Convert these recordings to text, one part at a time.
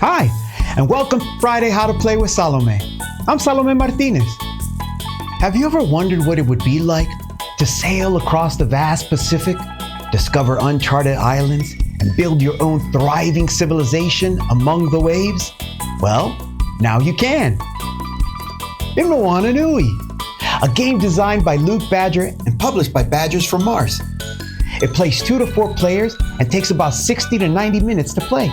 Hi, and welcome to Friday How to Play with Salomé. I'm Salomé Martinez. Have you ever wondered what it would be like to sail across the vast Pacific, discover uncharted islands, and build your own thriving civilization among the waves? Well, now you can. In Moana Nui, a game designed by Luke Badger and published by Badgers from Mars. It plays 2 to 4 players and takes about 60 to 90 minutes to play.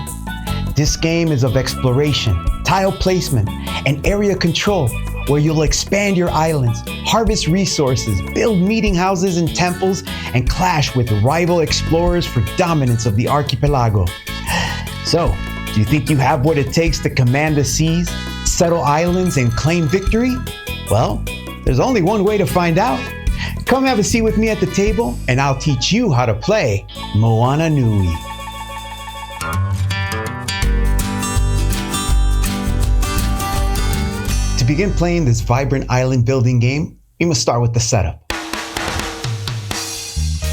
This game is of exploration, tile placement, and area control, where you'll expand your islands, harvest resources, build meeting houses and temples, and clash with rival explorers for dominance of the archipelago. So, do you think you have what it takes to command the seas, settle islands, and claim victory? Well, there's only one way to find out. Come have a seat with me at the table, and I'll teach you how to play Moana Nui. To begin playing this vibrant island building game, we must start with the setup.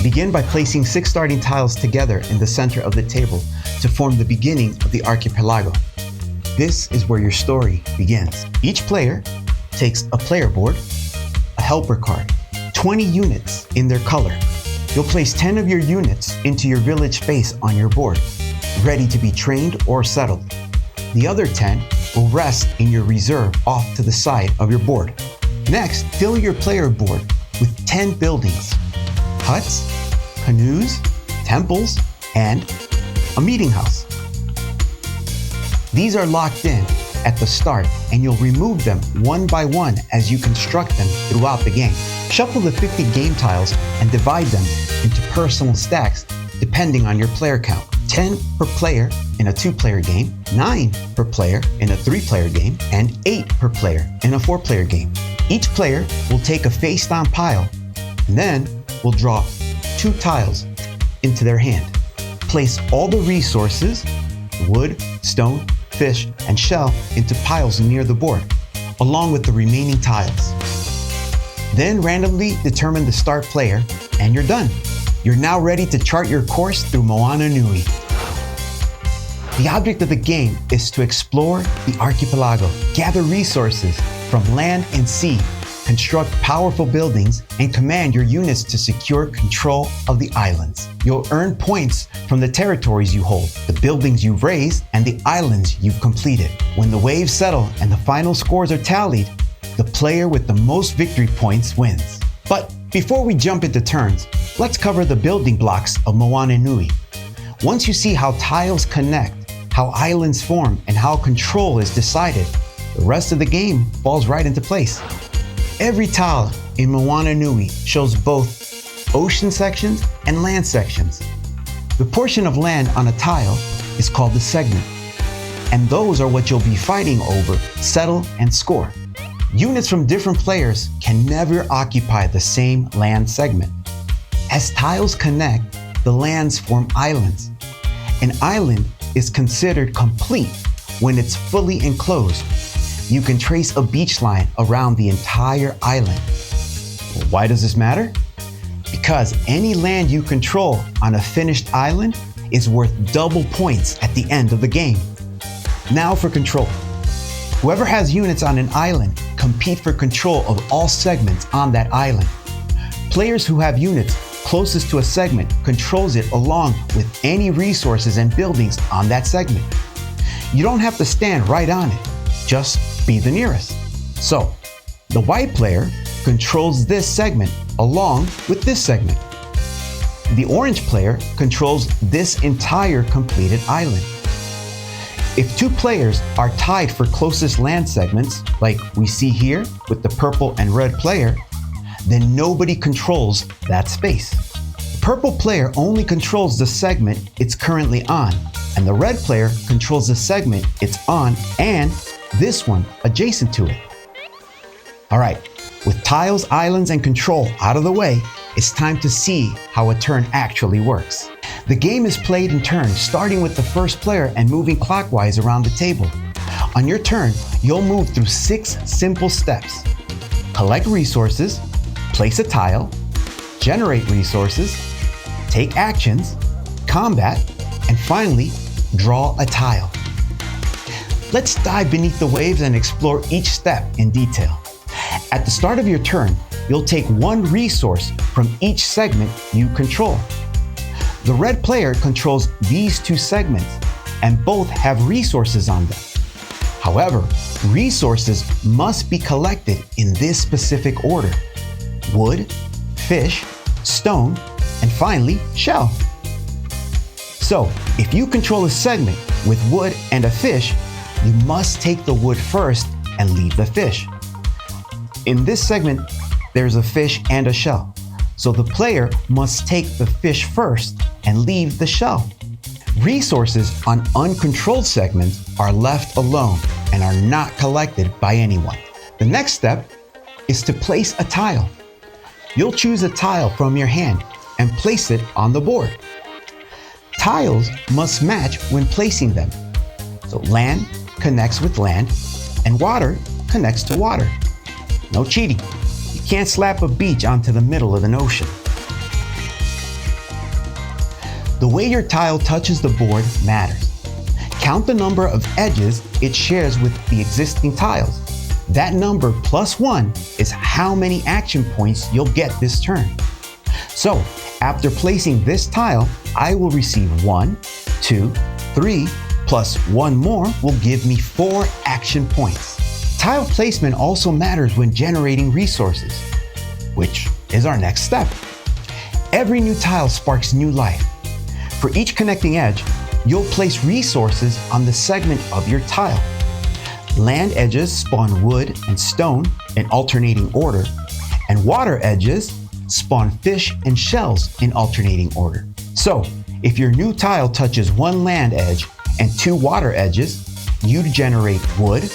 Begin by placing 6 starting tiles together in the center of the table to form the beginning of the archipelago. This is where your story begins. Each player takes a player board, a helper card, 20 units in their color. You'll place 10 of your units into your village space on your board, ready to be trained or settled. The other 10 will rest in your reserve off to the side of your board. Next, fill your player board with 10 buildings, huts, canoes, temples, and a meeting house. These are locked in at the start, and you'll remove them one by one as you construct them throughout the game. Shuffle the 50 game tiles and divide them into personal stacks depending on your player count. 10 per player in a 2-player game, 9 per player in a 3-player game, and 8 per player in a 4-player game. Each player will take a face-down pile and then will draw 2 tiles into their hand. Place all the resources, wood, stone, fish, and shell into piles near the board, along with the remaining tiles. Then randomly determine the start player, and you're done. You're now ready to chart your course through Moana Nui. The object of the game is to explore the archipelago, gather resources from land and sea, construct powerful buildings, and command your units to secure control of the islands. You'll earn points from the territories you hold, the buildings you've raised, and the islands you've completed. When the waves settle and the final scores are tallied, the player with the most victory points wins. But before we jump into turns, let's cover the building blocks of Moana Nui. Once you see how tiles connect, how islands form, and how control is decided, the rest of the game falls right into place. Every tile in Moana Nui shows both ocean sections and land sections. The portion of land on a tile is called the segment, and those are what you'll be fighting over, settle, and score. Units from different players can never occupy the same land segment. As tiles connect, the lands form islands. An island is considered complete when it's fully enclosed. You can trace a beach line around the entire island. Why does this matter? Because any land you control on a finished island is worth double points at the end of the game. Now for control. Whoever has units on an island compete for control of all segments on that island. Players who have units closest to a segment controls it along with any resources and buildings on that segment. You don't have to stand right on it, just be the nearest. So, the white player controls this segment along with this segment. The orange player controls this entire completed island. If 2 players are tied for closest land segments, like we see here with the purple and red player, then nobody controls that space. The purple player only controls the segment it's currently on, and the red player controls the segment it's on and this one adjacent to it. All right, with tiles, islands, and control out of the way, it's time to see how a turn actually works. The game is played in turns, starting with the first player and moving clockwise around the table. On your turn, you'll move through 6 simple steps. Collect resources, place a tile, generate resources, take actions, combat, and finally, draw a tile. Let's dive beneath the waves and explore each step in detail. At the start of your turn, you'll take one resource from each segment you control. The red player controls these two segments, and both have resources on them. However, resources must be collected in this specific order: wood, fish, stone, and finally, shell. So, if you control a segment with wood and a fish, you must take the wood first and leave the fish. In this segment, there's a fish and a shell. So the player must take the fish first and leave the shell. Resources on uncontrolled segments are left alone and are not collected by anyone. The next step is to place a tile. You'll choose a tile from your hand and place it on the board. Tiles must match when placing them. So land connects with land and water connects to water. No cheating. You can't slap a beach onto the middle of an ocean. The way your tile touches the board matters. Count the number of edges it shares with the existing tiles. That number plus 1 is how many action points you'll get this turn. So, after placing this tile, I will receive 1, 2, 3, plus 1 more will give me 4 action points. Tile placement also matters when generating resources, which is our next step. Every new tile sparks new life. For each connecting edge, you'll place resources on the segment of your tile. Land edges spawn wood and stone in alternating order, and water edges spawn fish and shells in alternating order. So, if your new tile touches 1 land edge and 2 water edges, you'd generate wood,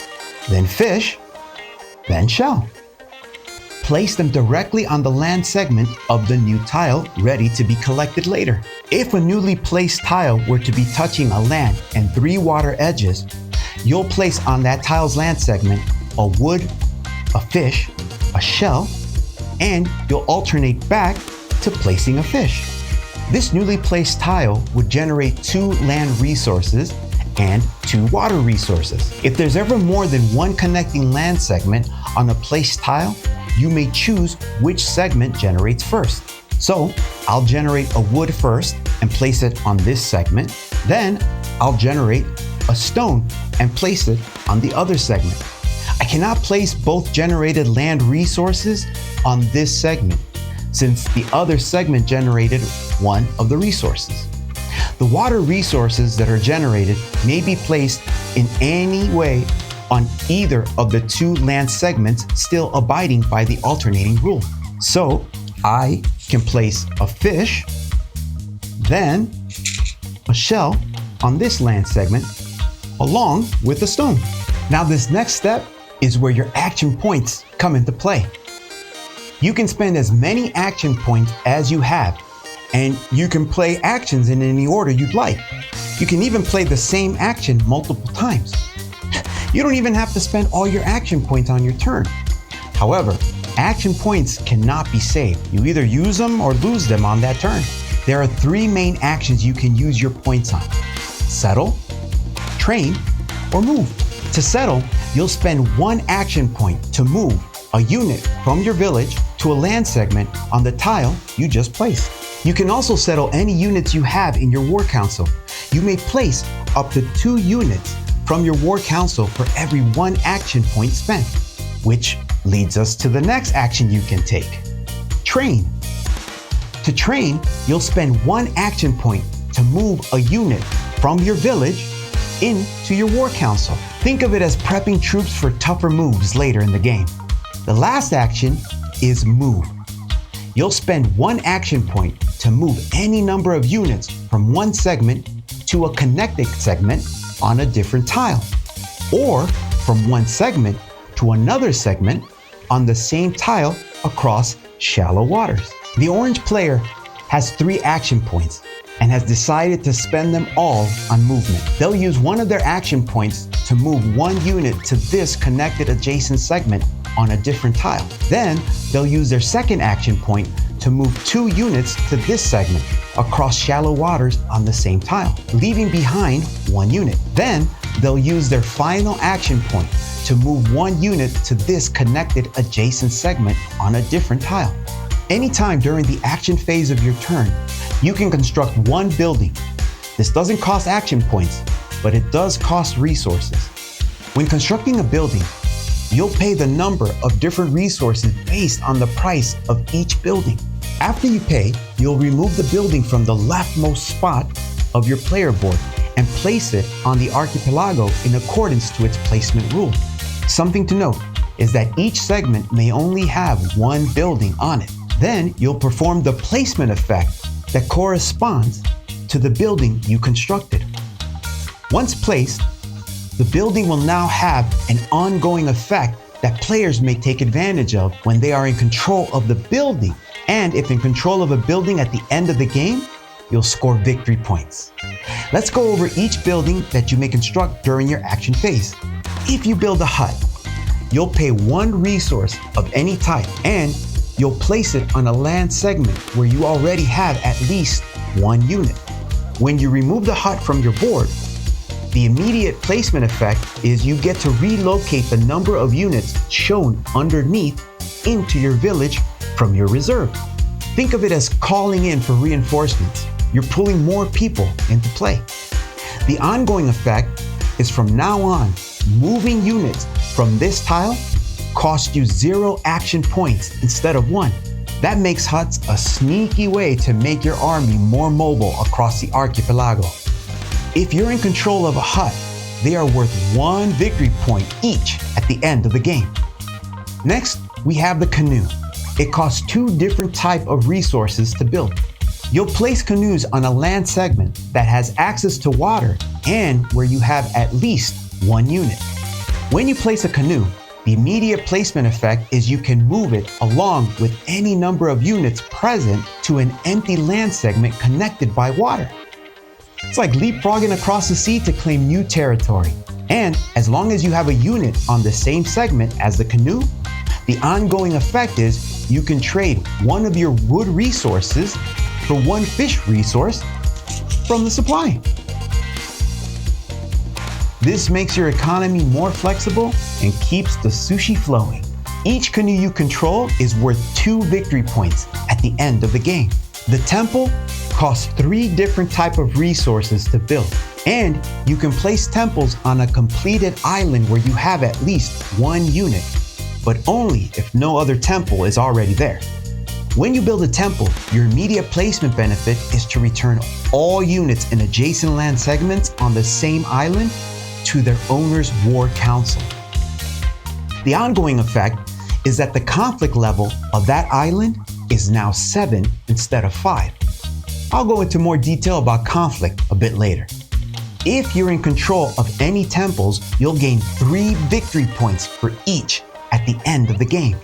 then fish, then shell. Place them directly on the land segment of the new tile, ready to be collected later. If a newly placed tile were to be touching a land and 3 water edges, you'll place on that tile's land segment a wood, a fish, a shell, and you'll alternate back to placing a fish. This newly placed tile would generate 2 land resources and 2 water resources. If there's ever more than 1 connecting land segment on a placed tile, you may choose which segment generates first. So I'll generate a wood first and place it on this segment. Then I'll generate a stone and place it on the other segment. I cannot place both generated land resources on this segment, since the other segment generated one of the resources. The water resources that are generated may be placed in any way on either of the 2 land segments, still abiding by the alternating rule. So I can place a fish, then a shell on this land segment, along with a stone. Now this next step is where your action points come into play. You can spend as many action points as you have, and you can play actions in any order you'd like. You can even play the same action multiple times. You don't even have to spend all your action points on your turn. However, action points cannot be saved. You either use them or lose them on that turn. There are 3 main actions you can use your points on: settle, train, or move. To settle, you'll spend 1 action point to move a unit from your village to a land segment on the tile you just placed. You can also settle any units you have in your war council. You may place up to 2 units from your war council for every 1 action point spent, which leads us to the next action you can take: train. To train, you'll spend 1 action point to move a unit from your village into your war council. Think of it as prepping troops for tougher moves later in the game. The last action is move. You'll spend 1 action point to move any number of units from 1 segment to a connected segment on a different tile, or from 1 segment to another segment on the same tile across shallow waters. The orange player has 3 action points and has decided to spend them all on movement. They'll use one of their action points to move 1 unit to this connected adjacent segment on a different tile. Then they'll use their second action point to move 2 units to this segment across shallow waters on the same tile, leaving behind 1 unit. Then they'll use their final action point to move 1 unit to this connected adjacent segment on a different tile. Anytime during the action phase of your turn, you can construct 1 building. This doesn't cost action points, but it does cost resources. When constructing a building, you'll pay the number of different resources based on the price of each building. After you pay, you'll remove the building from the leftmost spot of your player board and place it on the archipelago in accordance to its placement rule. Something to note is that each segment may only have 1 building on it. Then you'll perform the placement effect that corresponds to the building you constructed. Once placed, the building will now have an ongoing effect that players may take advantage of when they are in control of the building. And if in control of a building at the end of the game, you'll score victory points. Let's go over each building that you may construct during your action phase. If you build a hut, you'll pay 1 resource of any type and you'll place it on a land segment where you already have at least 1 unit. When you remove the hut from your board, the immediate placement effect is you get to relocate the number of units shown underneath into your village from your reserve. Think of it as calling in for reinforcements. You're pulling more people into play. The ongoing effect is from now on, moving units from this tile costs you 0 action points instead of 1. That makes huts a sneaky way to make your army more mobile across the archipelago. If you're in control of a hut, they are worth 1 victory point each at the end of the game. Next, we have the canoe. It costs 2 different types of resources to build. You'll place canoes on a land segment that has access to water and where you have at least 1 unit. When you place a canoe, the immediate placement effect is you can move it along with any number of units present to an empty land segment connected by water. It's like leapfrogging across the sea to claim new territory. And as long as you have a unit on the same segment as the canoe, the ongoing effect is you can trade 1 of your wood resources for 1 fish resource from the supply. This makes your economy more flexible and keeps the sushi flowing. Each canoe you control is worth 2 victory points at the end of the game. The temple costs 3 different types of resources to build, and you can place temples on a completed island where you have at least 1 unit, but only if no other temple is already there. When you build a temple, your immediate placement benefit is to return all units in adjacent land segments on the same island to their owner's war council. The ongoing effect is that the conflict level of that island is now 7 instead of 5. I'll go into more detail about conflict a bit later. If you're in control of any temples, you'll gain 3 victory points for each at the end of the game.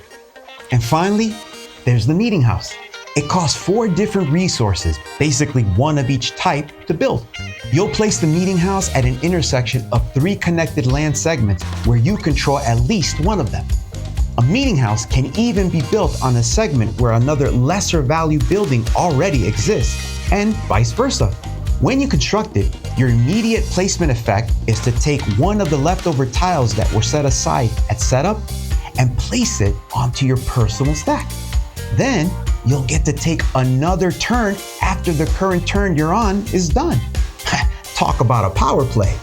And finally, there's the meeting house. It costs 4 different resources, basically 1 of each type, to build. You'll place the meeting house at an intersection of 3 connected land segments where you control at least 1 of them. A meeting house can even be built on a segment where another lesser value building already exists, and vice versa. When you construct it, your immediate placement effect is to take 1 of the leftover tiles that were set aside at setup and place it onto your personal stack. Then you'll get to take another turn after the current turn you're on is done. Talk about a power play.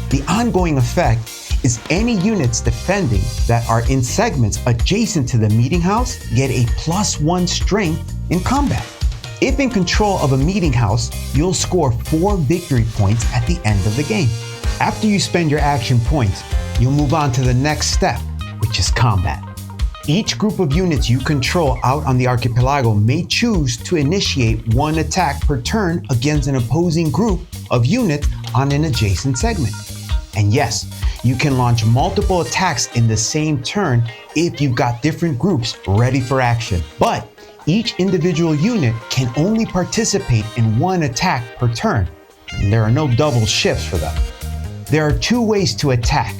The ongoing effect is any units defending that are in segments adjacent to the meeting house get a +1 strength in combat. If in control of a meeting house, you'll score 4 victory points at the end of the game. After you spend your action points, you'll move on to the next step, which is combat. Each group of units you control out on the archipelago may choose to initiate 1 attack per turn against an opposing group of units on an adjacent segment. And yes, you can launch multiple attacks in the same turn if you've got different groups ready for action. But each individual unit can only participate in 1 attack per turn, and there are no double shifts for them. There are 2 ways to attack: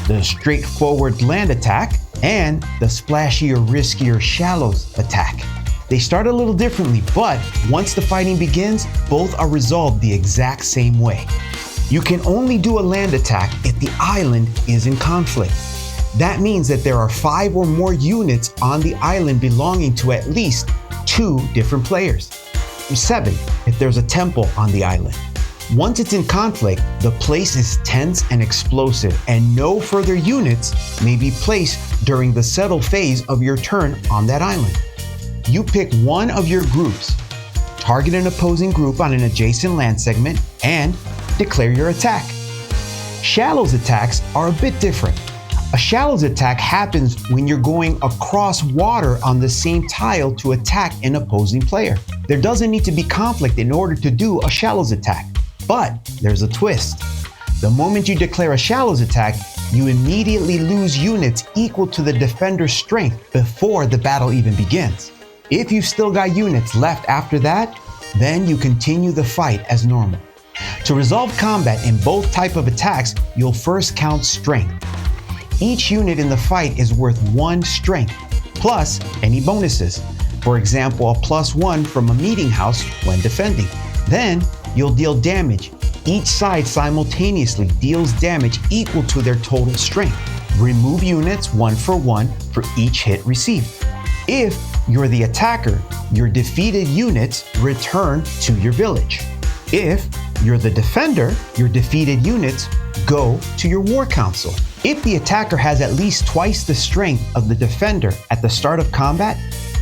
the straightforward land attack and the splashier, riskier shallows attack. They start a little differently, but once the fighting begins, both are resolved the exact same way. You can only do a land attack if the island is in conflict. That means that there are 5 or more units on the island belonging to at least 2 different players. 7, if there's a temple on the island. Once it's in conflict, the place is tense and explosive, and no further units may be placed during the settle phase of your turn on that island. You pick one of your groups, target an opposing group on an adjacent land segment, and declare your attack. Shallows attacks are a bit different. A shallows attack happens when you're going across water on the same tile to attack an opposing player. There doesn't need to be conflict in order to do a shallows attack. But there's a twist. The moment you declare a shallows attack, you immediately lose units equal to the defender's strength before the battle even begins. If you've still got units left after that, then you continue the fight as normal. To resolve combat in both type of attacks, you'll first count strength. Each unit in the fight is worth 1 strength, plus any bonuses. For example, a +1 from a meeting house when defending. Then, you'll deal damage. Each side simultaneously deals damage equal to their total strength. Remove units 1 for 1 for each hit received. If you're the attacker, your defeated units return to your village. If you're the defender, your defeated units go to your war council. If the attacker has at least twice the strength of the defender at the start of combat,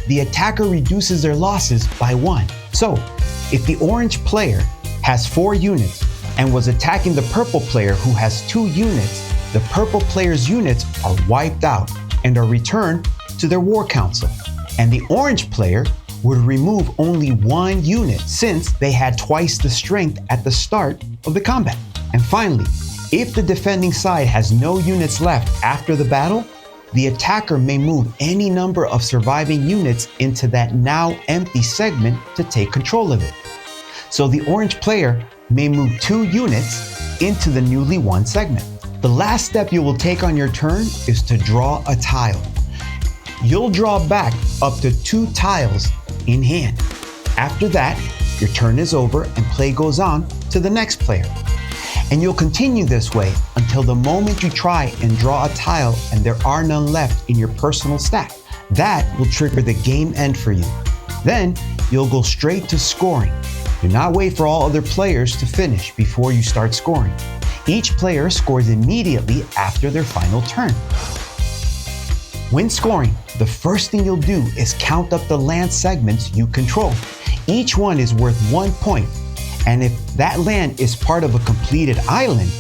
the attacker reduces their losses by 1. So, if the orange player has 4 units and was attacking the purple player who has 2 units, the purple player's units are wiped out and are returned to their war council. And the orange player would remove only 1 unit since they had twice the strength at the start of the combat. And finally, if the defending side has no units left after the battle, the attacker may move any number of surviving units into that now empty segment to take control of it. So the orange player may move 2 units into the newly won segment. The last step you will take on your turn is to draw a tile. You'll draw back up to 2 tiles in hand. After that, your turn is over and play goes on to the next player. And you'll continue this way until the moment you try and draw a tile and there are none left in your personal stack. That will trigger the game end for you. Then you'll go straight to scoring. Do not wait for all other players to finish before you start scoring. Each player scores immediately after their final turn. When scoring, the first thing you'll do is count up the land segments you control. Each one is worth 1 point. And if that land is part of a completed island,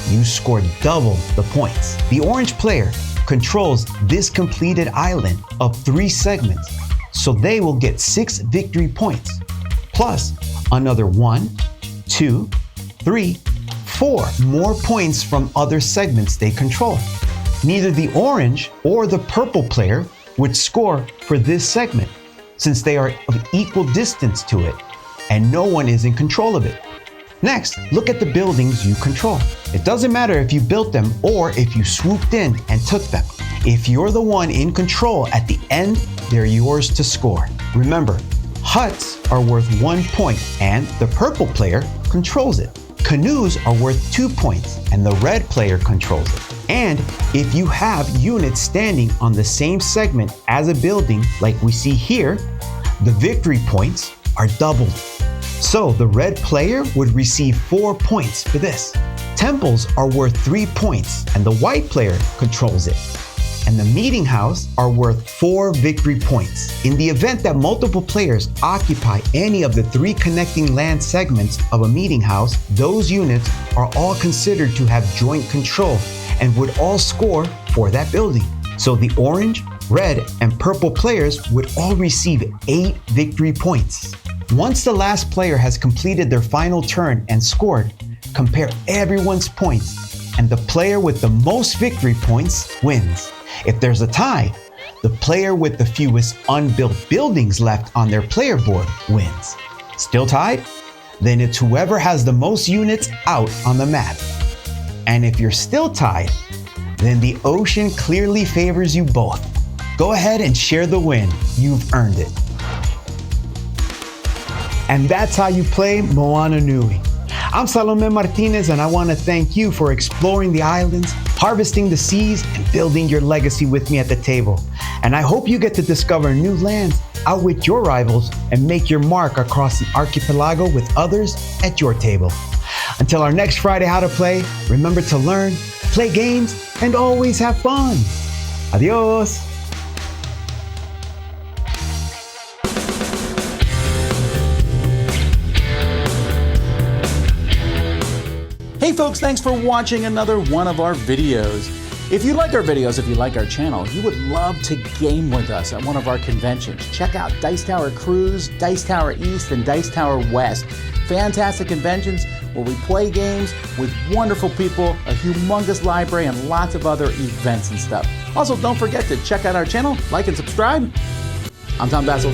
you score double the points. The orange player controls this completed island of 3 segments, so they will get 6 victory points, plus another 1, 2, 3, 4 more points from other segments they control. Neither the orange or the purple player would score for this segment, since they are of equal distance to it, and no one is in control of it. Next, look at the buildings you control. It doesn't matter if you built them or if you swooped in and took them. If you're the one in control at the end, they're yours to score. Remember, huts are worth 1 point and the purple player controls it. Canoes are worth 2 points and the red player controls it. And if you have units standing on the same segment as a building like we see here, the victory points are doubled. So the red player would receive 4 points for this. Temples are worth 3 points and the white player controls it. And the meeting house are worth 4 victory points. In the event that multiple players occupy any of the 3 connecting land segments of a meeting house, those units are all considered to have joint control and would all score for that building. So the orange, red, and purple players would all receive 8 victory points. Once the last player has completed their final turn and scored, compare everyone's points, and the player with the most victory points wins. If there's a tie, the player with the fewest unbuilt buildings left on their player board wins. Still tied? Then it's whoever has the most units out on the map. And if you're still tied, then the ocean clearly favors you both. Go ahead and share the win. You've earned it. And that's how you play Moana Nui. I'm Salomé Martinez, and I want to thank you for exploring the islands, harvesting the seas, and building your legacy with me at the table. And I hope you get to discover new lands, outwit your rivals, and make your mark across the archipelago with others at your table. Until our next Friday How to Play, remember to learn, play games, and always have fun. Adios! Hey folks, thanks for watching another one of our videos. If you like our videos, if you like our channel, you would love to game with us at one of our conventions. Check out Dice Tower Cruise, Dice Tower East, and Dice Tower West. Fantastic conventions where we play games with wonderful people, a humongous library, and lots of other events and stuff. Also, don't forget to check out our channel, like and subscribe. I'm Tom Bassel.